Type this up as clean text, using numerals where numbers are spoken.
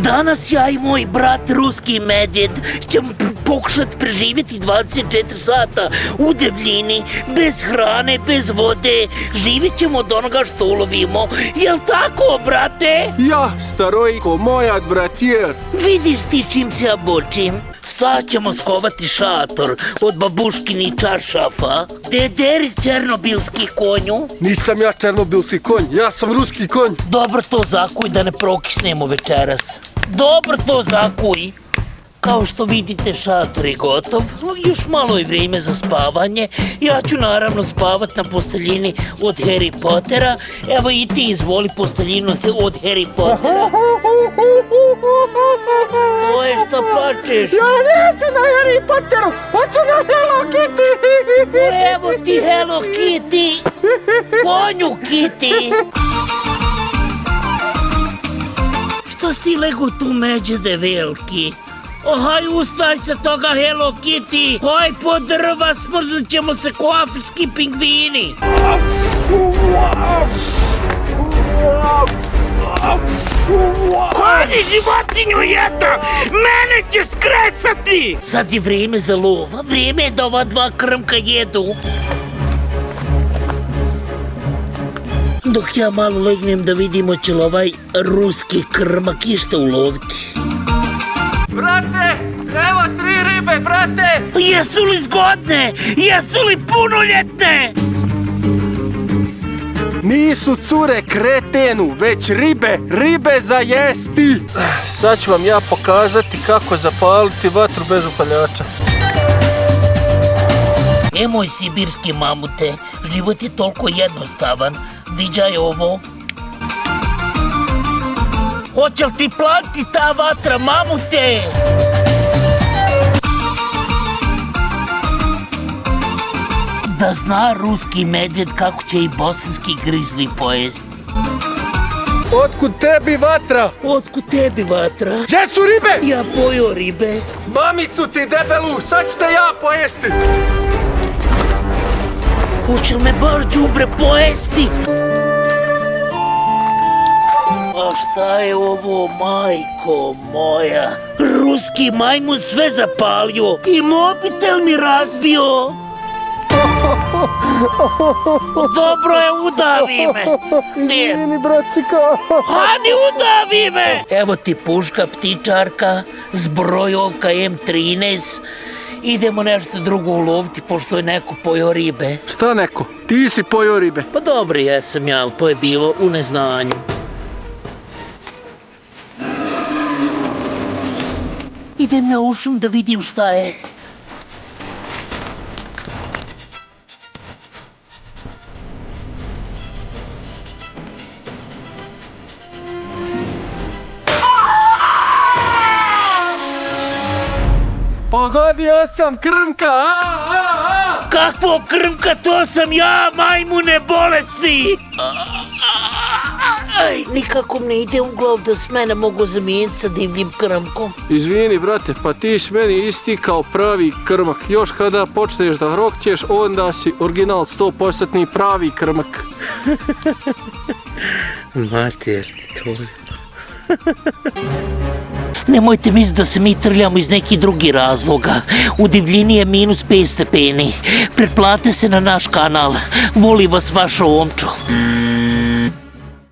Danas ja i moj brat ruski medvjed ćemo pokušati preživjeti 24 sata u divljini, bez hrane, bez vode. Živjet ćemo od onoga što ulovimo. Jel tako, brate? Ja, starojko, moja bratjer. Vidiš ti čim se ja bočim? Sad ćemo skovati šator od babuškini čaršafa. Dederi černobilski konju. Nisam ja černobilski konj, ja sam ruski konj. Dobro to zakuj da ne prokisnemo večeras. Dobro to zakuj. Kao što vidite, šator je gotov. Još malo je vrijeme za spavanje. Ja ću naravno spavat na posteljini od Harry Pottera. Evo i ti izvoli posteljinu od Harry Pottera. To je što plačeš? Ja neću na Harry Potteru, hoću na Hello Kitty. Evo ti Hello Kitty. Konju Kitty. Što si lego tu međede veliki? Ohaj, ustaj se toga Hello Kitty. Hoj, po drva, smrzut ćemo se ko afrički pingvini. Hodi, životinju jedna, mene ćeš skresati. Sad je vrijeme za lov, vrijeme je da ova dva krmka jedu. Dok ja malo legnem da vidimo će li ovaj ruski krmak išta uloviti. Brate, evo 3 ribe, brate. Jesu li zgodne? Jesu li punoljetne? Nisu cure kretenu, već ribe za jesti. Sad ću vam ja pokazati kako zapaliti vatru bez upaljača. Moj sibirski mamute, život je toliko jednostavan. Viđaj ovo. Hoće li ti plati ta vatra, mamute? Da zna ruski medvjed kako će i bosanski grizli pojesti. Otkud tebi vatra? Otkud tebi vatra? Gdje su ribe? Ja pojeo ribe. Mamicu ti debelu, sad ću te ja pojesti. Hoće li me baš đubre pojesti? A šta je ovo, majko moja? Ruski majmun sve zapalio i mobitel mi razbio. Dobro je, udavi me. Izvini, bracika. Hani, udavi me. Evo ti puška ptičarka, zbrojovka M13. Idemo nešto drugo uloviti, pošto je neko pojeo ribe. Šta neko? Ti si pojeo ribe. Pa dobro, jesam ja, ali to je bilo u neznanju. Idem ja u šum da vidim šta je. Pogodio sam krmka. Kakvo krmka, to sam ja, majmune bolesni! Aj, nikako mi ne ide u glavu da s mene mogu zamijeniti sa divljim krmkom. Izvini, brate, pa ti si meni isti kao pravi krmak. Još kada počneš da hrokćeš, onda si original 100% pravi krmak. Mater, to je... Nemojte misliti da se mi trljamo iz nekih drugih razloga. U divljini je -5 stepeni. Pretplate se na naš kanal. Voli vas vaša omčo.